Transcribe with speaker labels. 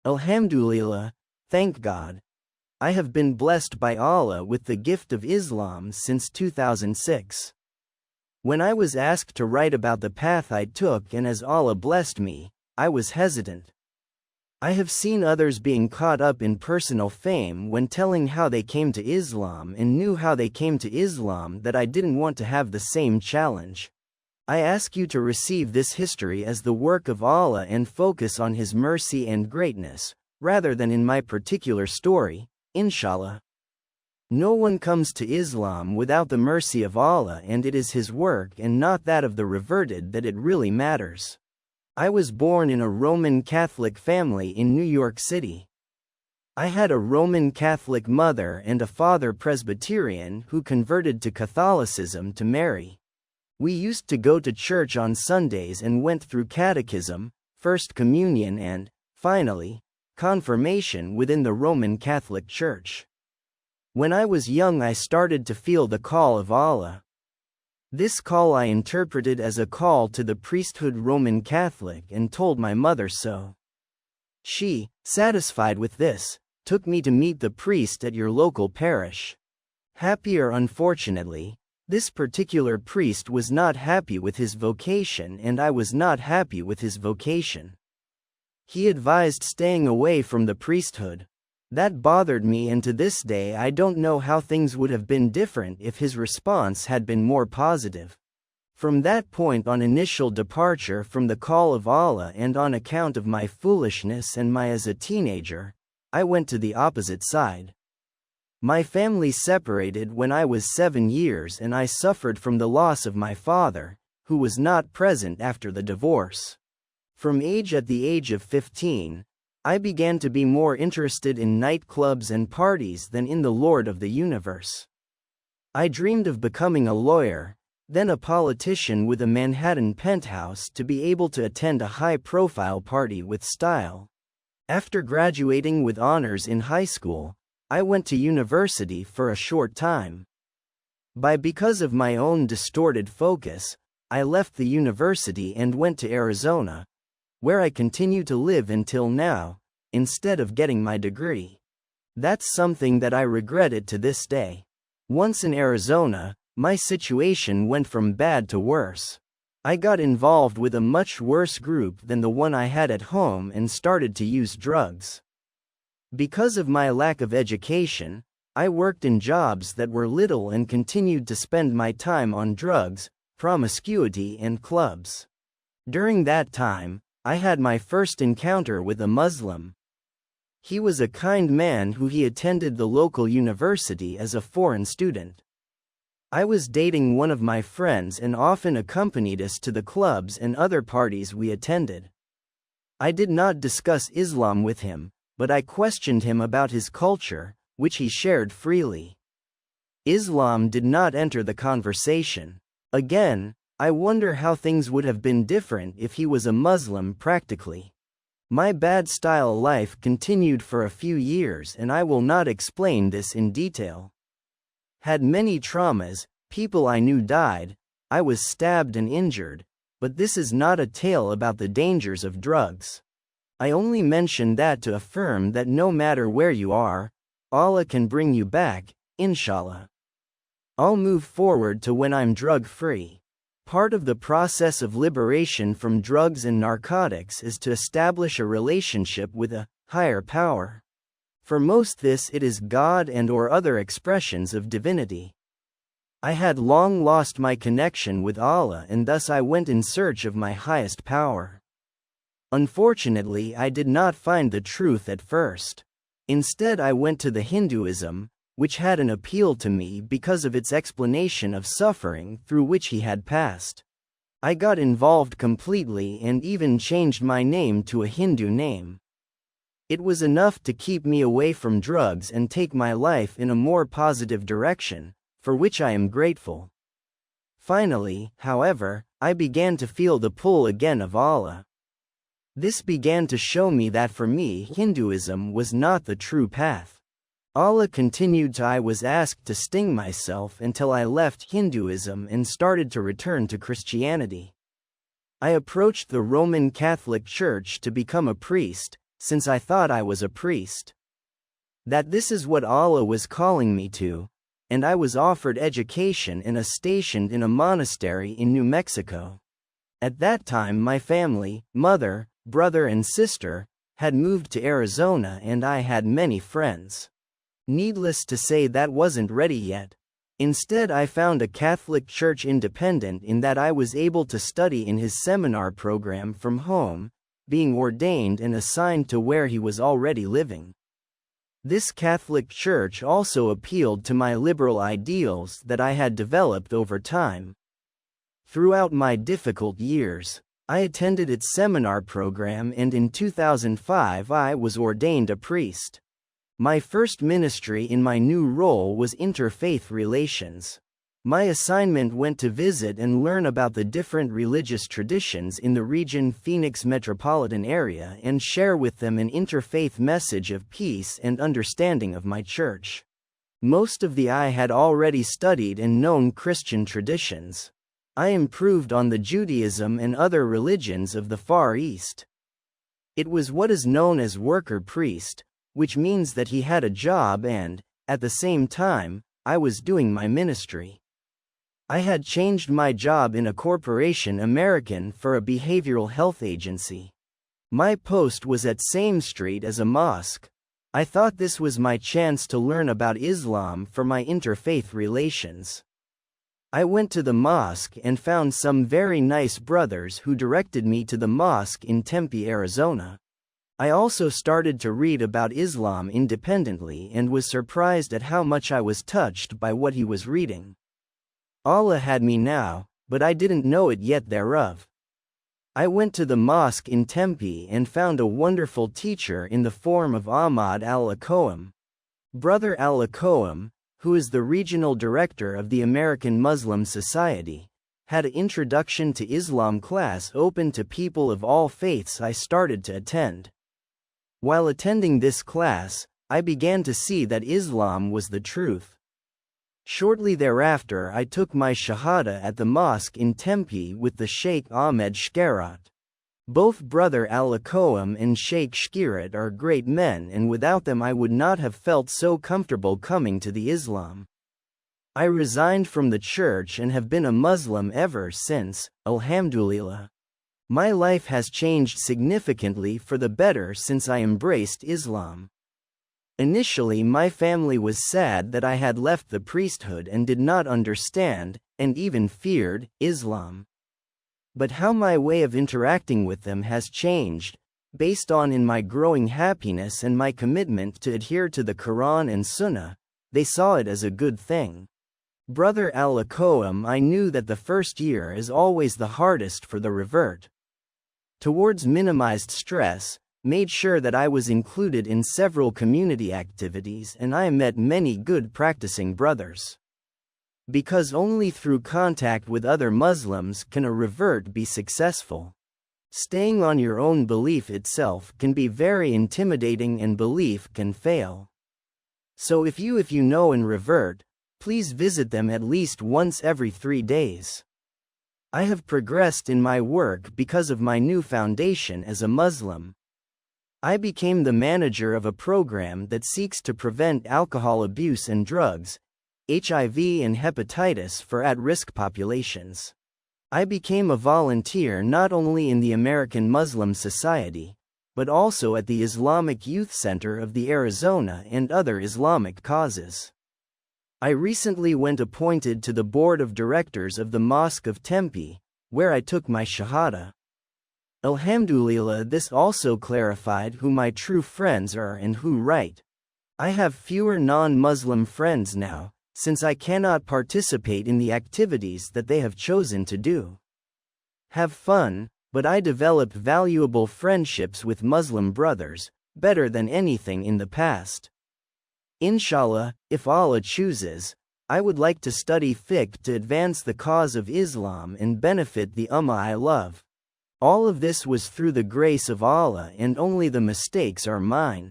Speaker 1: Alhamdulillah, thank God. I have been blessed by Allah with the gift of Islam since 2006. When I was asked to write about the path I took and as Allah blessed me, I was hesitant. I have seen others being caught up in personal fame when telling how they came to Islam and knew how they came to Islam that I didn't want to have the same challenge. I ask you to receive this history as the work of Allah and focus on His mercy and greatness, rather than in my particular story, inshallah. No one comes to Islam without the mercy of Allah, and it is His work and not that of the reverted that it really matters. I was born in a Roman Catholic family in New York City. I had a Roman Catholic mother and a father Presbyterian who converted to Catholicism to marry. We used to go to church on Sundays and went through catechism, First Communion and, finally, confirmation within the Roman Catholic Church. When I was young I started to feel the call of Allah. This call I interpreted as a call to the priesthood Roman Catholic and told my mother so. She, satisfied with this, took me to meet the priest at your local parish. Happy or unfortunately, this particular priest was not happy with his vocation and I was not happy with his vocation. He advised staying away from the priesthood. That bothered me, and to this day I don't know how things would have been different if his response had been more positive. From that point on, initial departure from the call of Allah and on account of my foolishness and my as a teenager, I went to the opposite side. My family separated when I was 7 years and I suffered from the loss of my father, who was not present after the divorce. At the age of 15, I began to be more interested in nightclubs and parties than in the Lord of the universe. I dreamed of becoming a lawyer, then a politician with a Manhattan penthouse to be able to attend a high-profile party with style. After graduating with honors in high school, I went to university for a short time. Because of my own distorted focus, I left the university and went to Arizona, where I continue to live until now, instead of getting my degree. That's something that I regretted to this day. Once in Arizona, my situation went from bad to worse. I got involved with a much worse group than the one I had at home and started to use drugs. Because of my lack of education, I worked in jobs that were little and continued to spend my time on drugs, promiscuity and clubs. During that time, I had my first encounter with a Muslim. He was a kind man who he attended the local university as a foreign student. I was dating one of my friends and often accompanied us to the clubs and other parties we attended. I did not discuss Islam with him, but I questioned him about his culture, which he shared freely. Islam did not enter the conversation. Again, I wonder how things would have been different if he was a Muslim practically. My bad style life continued for a few years and I will not explain this in detail. Had many traumas, people I knew died, I was stabbed and injured, but this is not a tale about the dangers of drugs. I only mention that to affirm that no matter where you are, Allah can bring you back, inshallah. I'll move forward to when I'm drug-free. Part of the process of liberation from drugs and narcotics is to establish a relationship with a higher power. For most this it is God and/or other expressions of divinity. I had long lost my connection with Allah and thus I went in search of my highest power. Unfortunately, I did not find the truth at first. Instead, I went to the Hinduism, which had an appeal to me because of its explanation of suffering through which he had passed. I got involved completely and even changed my name to a Hindu name. It was enough to keep me away from drugs and take my life in a more positive direction, for which I am grateful. Finally, however, I began to feel the pull again of Allah. This began to show me that for me Hinduism was not the true path. Allah continued to I was asked to sting myself until I left Hinduism and started to return to Christianity. I approached the Roman Catholic Church to become a priest, since I thought I was a priest. That this is what Allah was calling me to, and I was offered education and stationed in a monastery in New Mexico. At that time my family, mother, brother and sister, had moved to Arizona and I had many friends. Needless to say, that wasn't ready yet. Instead, I found a Catholic church independent in that I was able to study in his seminar program from home, being ordained and assigned to where he was already living. This Catholic church also appealed to my liberal ideals that I had developed over time. Throughout my difficult years, I attended its seminar program, and in 2005 I was ordained a priest. My first ministry in my new role was interfaith relations. My assignment went to visit and learn about the different religious traditions in the region Phoenix metropolitan area and share with them an interfaith message of peace and understanding of my church. Most of I had already studied and known Christian traditions. I improved on the Judaism and other religions of the Far East. It was what is known as worker priest, which means that he had a job and, at the same time, I was doing my ministry. I had changed my job in a corporation American for a behavioral health agency. My post was at same street as a mosque. I thought this was my chance to learn about Islam for my interfaith relations. I went to the mosque and found some very nice brothers who directed me to the mosque in Tempe, Arizona. I also started to read about Islam independently and was surprised at how much I was touched by what he was reading. Allah had me now, but I didn't know it yet thereof. I went to the mosque in Tempe and found a wonderful teacher in the form of Ahmad al-Akoam. Brother al-Akoam, who is the regional director of the American Muslim Society, had an introduction to Islam class open to people of all faiths I started to attend. While attending this class, I began to see that Islam was the truth. Shortly thereafter I took my Shahada at the mosque in Tempe with the Sheikh Ahmed Shkarat. Both Brother al-Akoam and Sheikh Shkirat are great men, and without them I would not have felt so comfortable coming to the Islam. I resigned from the church and have been a Muslim ever since, alhamdulillah. My life has changed significantly for the better since I embraced Islam. Initially my family was sad that I had left the priesthood and did not understand, and even feared, Islam. But how my way of interacting with them has changed, based on in my growing happiness and my commitment to adhere to the Quran and Sunnah, they saw it as a good thing. Brother al-Akoam, I knew that the first year is always the hardest for the revert. Towards minimized stress, made sure that I was included in several community activities, and I met many good practicing brothers. Because only through contact with other Muslims can a revert be successful. Staying on your own belief itself can be very intimidating and belief can fail. So if you know and revert, please visit them at least once every 3 days. I have progressed in my work because of my new foundation as a Muslim. I became the manager of a program that seeks to prevent alcohol abuse and drugs, HIV and hepatitis for at-risk populations. I became a volunteer not only in the American Muslim Society, but also at the Islamic Youth Center of the Arizona and other Islamic causes. I recently went appointed to the board of directors of the Mosque of Tempe, where I took my Shahada. Alhamdulillah, this also clarified who my true friends are and who right. I have fewer non-Muslim friends now, since I cannot participate in the activities that they have chosen to do. Have fun, but I developed valuable friendships with Muslim brothers, better than anything in the past. Inshallah, if Allah chooses, I would like to study fiqh to advance the cause of Islam and benefit the ummah I love. All of this was through the grace of Allah, and only the mistakes are mine.